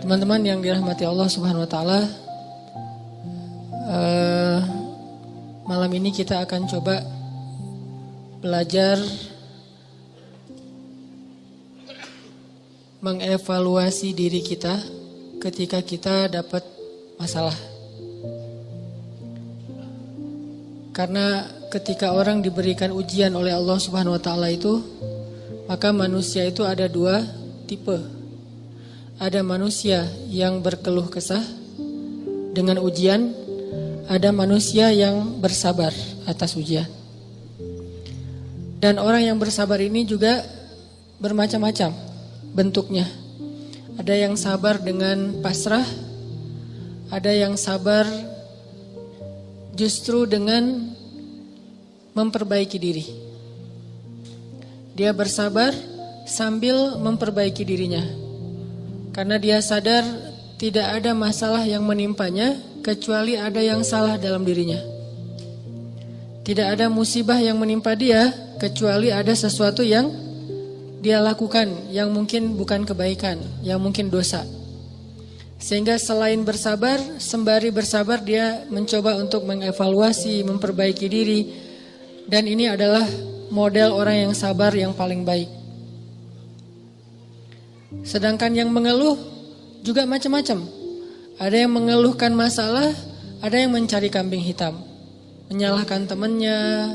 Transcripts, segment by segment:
Teman-teman yang dirahmati Allah Subhanahu wa taala, malam ini kita akan coba belajar mengevaluasi diri kita ketika kita dapat masalah. Karena ketika orang diberikan ujian oleh Allah Subhanahu wa taala itu, maka manusia itu ada dua tipe. Ada manusia yang berkeluh kesah dengan ujian, ada manusia yang bersabar atas ujian. Dan orang yang bersabar ini juga bermacam-macam bentuknya. Ada yang sabar dengan pasrah, ada yang sabar justru dengan memperbaiki diri. Dia bersabar sambil memperbaiki dirinya. Karena dia sadar tidak ada masalah yang menimpanya kecuali ada yang salah dalam dirinya. Tidak ada musibah yang menimpa dia kecuali ada sesuatu yang dia lakukan yang mungkin bukan kebaikan, yang mungkin dosa. Sehingga selain bersabar, sembari bersabar dia mencoba untuk mengevaluasi, memperbaiki diri. Dan ini adalah model orang yang sabar yang paling baik. Sedangkan yang mengeluh juga macam-macam. Ada yang mengeluhkan masalah, ada yang mencari kambing hitam, menyalahkan temannya.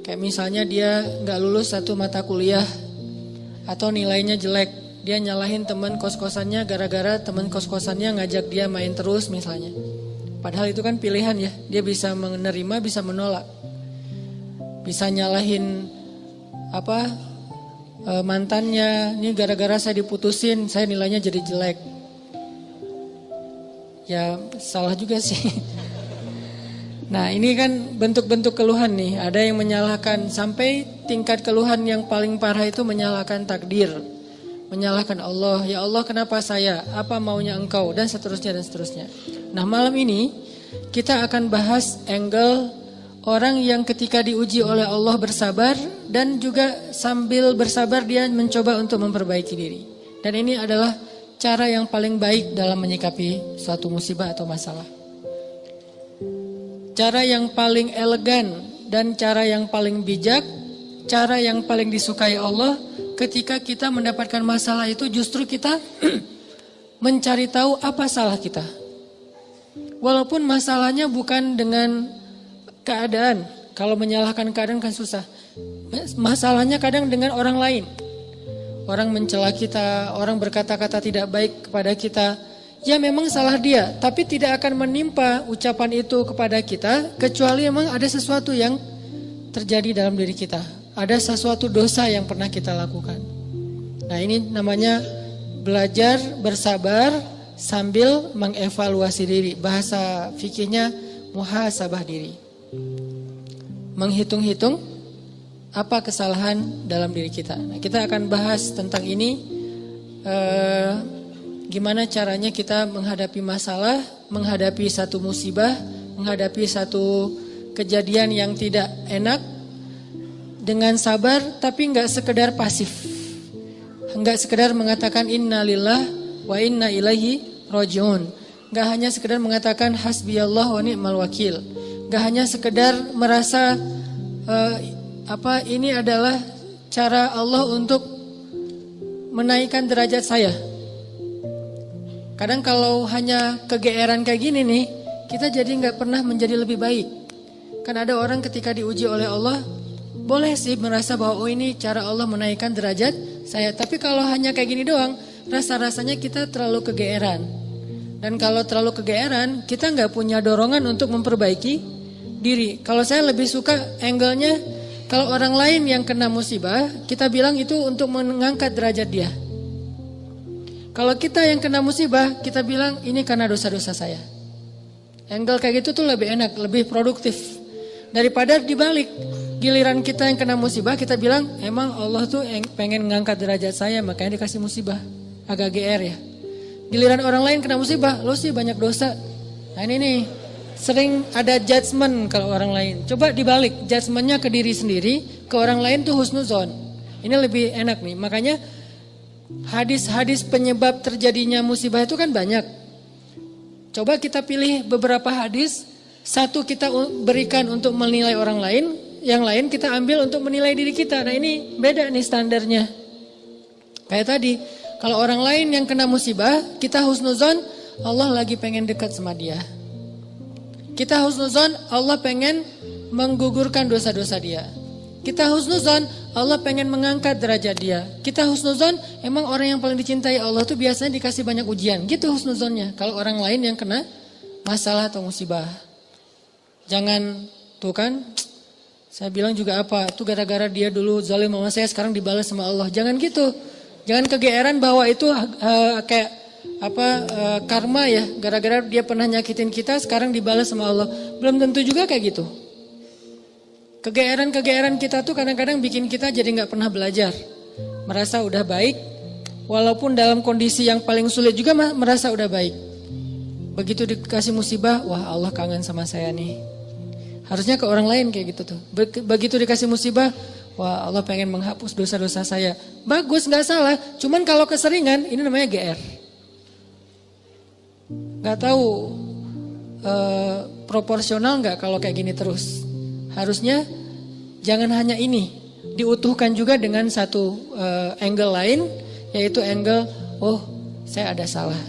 Kayak misalnya dia gak lulus satu mata kuliah atau nilainya jelek, dia nyalahin teman kos-kosannya gara-gara teman kos-kosannya ngajak dia main terus misalnya. Padahal itu kan pilihan ya, dia bisa menerima, bisa menolak. Bisa nyalahin mantannya, ini gara-gara saya diputusin, saya nilainya jadi jelek. Ya salah juga sih. Nah ini kan bentuk-bentuk keluhan nih. Ada yang menyalahkan, sampai tingkat keluhan yang paling parah itu menyalahkan takdir, menyalahkan Allah. Ya Allah kenapa saya, apa maunya engkau, dan seterusnya dan seterusnya. Nah malam ini kita akan bahas angle orang yang ketika diuji oleh Allah bersabar dan juga sambil bersabar dia mencoba untuk memperbaiki diri. Dan ini adalah cara yang paling baik dalam menyikapi suatu musibah atau masalah. Cara yang paling elegan dan cara yang paling bijak, cara yang paling disukai Allah ketika kita mendapatkan masalah itu justru kita mencari tahu apa salah kita. Walaupun masalahnya bukan dengan keadaan. Kalau menyalahkan keadaan kan susah. Masalahnya kadang dengan orang lain. Orang mencela kita, orang berkata-kata tidak baik kepada kita. Ya memang salah dia, tapi tidak akan menimpa ucapan itu kepada kita kecuali memang ada sesuatu yang terjadi dalam diri kita. Ada sesuatu dosa yang pernah kita lakukan. Nah ini namanya belajar bersabar sambil mengevaluasi diri. Bahasa fikihnya muhasabah diri. Menghitung-hitung apa kesalahan dalam diri kita. Nah, kita akan bahas tentang ini, gimana caranya kita menghadapi masalah, menghadapi satu musibah, menghadapi satu kejadian yang tidak enak dengan sabar, tapi nggak sekedar pasif, nggak sekedar mengatakan innalillah wa inna ilaihi rajiun, nggak hanya sekedar mengatakan hasbiyallah wa ni'mal wakil. Gak hanya sekedar merasa ini adalah cara Allah untuk menaikkan derajat saya. Kadang kalau hanya kegeeran kayak gini nih, kita jadi gak pernah menjadi lebih baik. Kan ada orang ketika diuji oleh Allah, boleh sih merasa bahwa ini cara Allah menaikkan derajat saya. Tapi kalau hanya kayak gini doang, rasa-rasanya kita terlalu kegeeran. Dan kalau terlalu kegeeran, kita gak punya dorongan untuk memperbaiki diri. Kalau saya lebih suka angle-nya, kalau orang lain yang kena musibah, kita bilang itu untuk mengangkat derajat dia. Kalau kita yang kena musibah, kita bilang ini karena dosa-dosa saya. Angle kayak gitu tuh lebih enak, lebih produktif. Daripada dibalik, giliran kita yang kena musibah, kita bilang emang Allah tuh pengen ngangkat derajat saya, makanya dikasih musibah. Agak GR ya. Giliran orang lain kena musibah, lo sih banyak dosa. Nah ini nih, sering ada judgement kalau orang lain. Coba dibalik, judgementnya ke diri sendiri, ke orang lain tuh husnuzon. Ini lebih enak nih. Makanya Hadis-hadis penyebab terjadinya musibah itu kan banyak. Coba kita pilih beberapa hadis, satu kita berikan untuk menilai orang lain, yang lain kita ambil untuk menilai diri kita. Nah ini beda nih standarnya. Kayak tadi, kalau orang lain yang kena musibah, kita husnuzon, Allah lagi pengen dekat sama dia. Kita husnuzon, Allah pengen menggugurkan dosa-dosa dia. Kita husnuzon, Allah pengen mengangkat derajat dia. Kita husnuzon, emang orang yang paling dicintai Allah tuh biasanya dikasih banyak ujian. Gitu husnuzonnya. Kalau orang lain yang kena masalah atau musibah. Jangan, tuh kan, saya bilang juga apa, tuh gara-gara dia dulu zalim sama saya, sekarang dibalas sama Allah. Jangan gitu. Jangan kegeeran bahwa itu kayak karma ya. Gara-gara dia pernah nyakitin kita, sekarang dibalas sama Allah. Belum tentu juga kayak gitu. Kegeeran-kegeeran kita tuh kadang-kadang bikin kita jadi gak pernah belajar. Merasa udah baik, walaupun dalam kondisi yang paling sulit juga merasa udah baik. Begitu dikasih musibah, wah Allah kangen sama saya nih. Harusnya ke orang lain kayak gitu tuh. Begitu dikasih musibah, wah Allah pengen menghapus dosa-dosa saya. Bagus, gak salah. Cuman kalau keseringan, ini namanya GR. Gak tahu proporsional gak kalau kayak gini terus. Harusnya jangan hanya ini, diutuhkan juga dengan satu angle lain, yaitu angle, oh saya ada salah,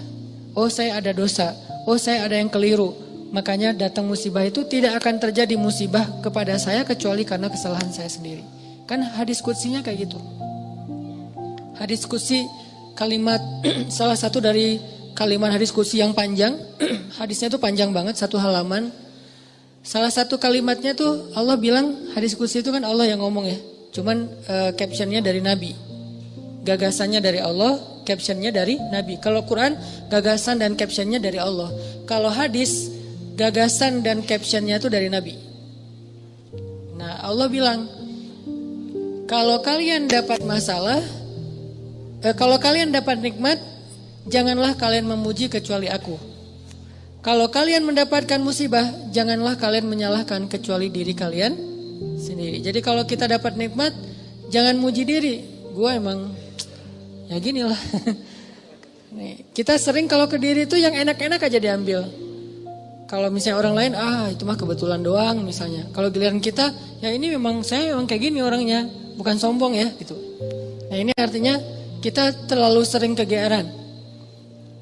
oh saya ada dosa, oh saya ada yang keliru. Makanya datang musibah itu tidak akan terjadi musibah kepada saya kecuali karena kesalahan saya sendiri. Kan hadis qudsinya kayak gitu. Hadis qudsi kalimat, salah satu dari kalimat hadis qudsi yang panjang, hadisnya tuh panjang banget, 1 halaman. Salah satu kalimatnya tuh Allah bilang, hadis qudsi itu kan Allah yang ngomong ya. Cuman captionnya dari Nabi. Gagasannya dari Allah, captionnya dari Nabi. Kalau Quran, gagasan dan captionnya dari Allah. Kalau hadis, gagasan dan captionnya itu dari Nabi. Nah Allah bilang, kalau kalian dapat masalah, kalau kalian dapat nikmat, janganlah kalian memuji kecuali aku. Kalau kalian mendapatkan musibah, janganlah kalian menyalahkan kecuali diri kalian sendiri. Jadi kalau kita dapat nikmat, jangan muji diri. Gua emang ya gini lah. Kita sering kalau ke diri itu yang enak-enak aja diambil. Kalau misalnya orang lain, itu mah kebetulan doang misalnya. Kalau giliran kita, ya ini memang saya memang kayak gini orangnya, bukan sombong ya gitu. Nah ini artinya kita terlalu sering kegeeran.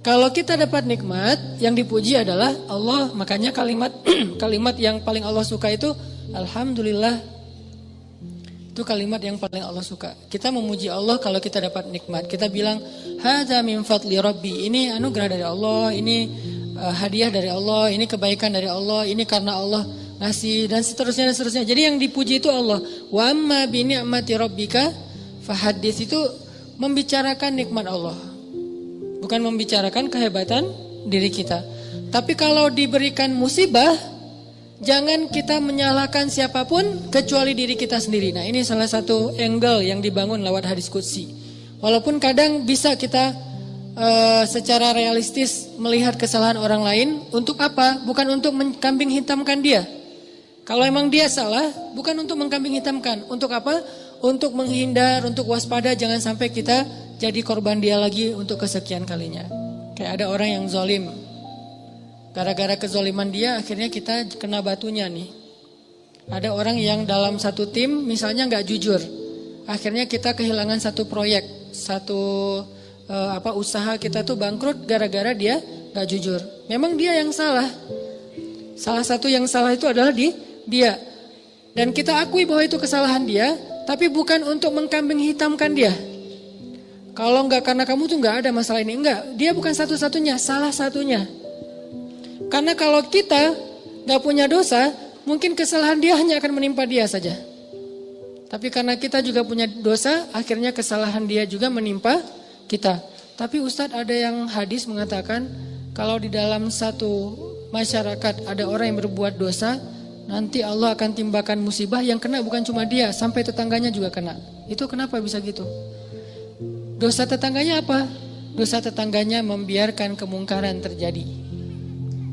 Kalau kita dapat nikmat, yang dipuji adalah Allah. Makanya kalimat yang paling Allah suka itu Alhamdulillah. Itu kalimat yang paling Allah suka. Kita memuji Allah kalau kita dapat nikmat. Kita bilang, hadza min fadli rabbi. Ini anugerah dari Allah, ini hadiah dari Allah, ini kebaikan dari Allah, ini karena Allah ngasih dan seterusnya dan seterusnya. Jadi yang dipuji itu Allah. Wa amma bi ni'mati rabbika fahaddits, itu membicarakan nikmat Allah. Bukan membicarakan kehebatan diri kita. Tapi kalau diberikan musibah, jangan kita menyalahkan siapapun kecuali diri kita sendiri. Nah ini salah satu angle yang dibangun lewat hadis qudsi. Walaupun kadang bisa kita secara realistis melihat kesalahan orang lain. Untuk apa? Bukan untuk mengkambing hitamkan dia. Kalau emang dia salah, bukan untuk mengkambing hitamkan. Untuk apa? Untuk menghindar, untuk waspada, jangan sampai kita jadi korban dia lagi untuk kesekian kalinya. Kayak ada orang yang zalim. Gara-gara kezaliman dia akhirnya kita kena batunya nih. Ada orang yang dalam satu tim misalnya gak jujur. Akhirnya kita kehilangan satu proyek, satu usaha kita tuh bangkrut gara-gara dia gak jujur. Memang dia yang salah. Salah satu yang salah itu adalah dia. Dan kita akui bahwa itu kesalahan dia, tapi bukan untuk mengkambing hitamkan dia. Kalau enggak karena kamu tuh enggak ada masalah ini. Enggak, dia bukan satu-satunya, salah satunya. Karena kalau kita enggak punya dosa, mungkin kesalahan dia hanya akan menimpa dia saja. Tapi karena kita juga punya dosa, akhirnya kesalahan dia juga menimpa kita. Tapi Ustadz, ada yang hadis mengatakan, kalau di dalam satu masyarakat ada orang yang berbuat dosa, nanti Allah akan timbakan musibah yang kena bukan cuma dia, sampai tetangganya juga kena. Itu kenapa bisa gitu? Dosa tetangganya apa? Dosa tetangganya membiarkan kemungkaran terjadi.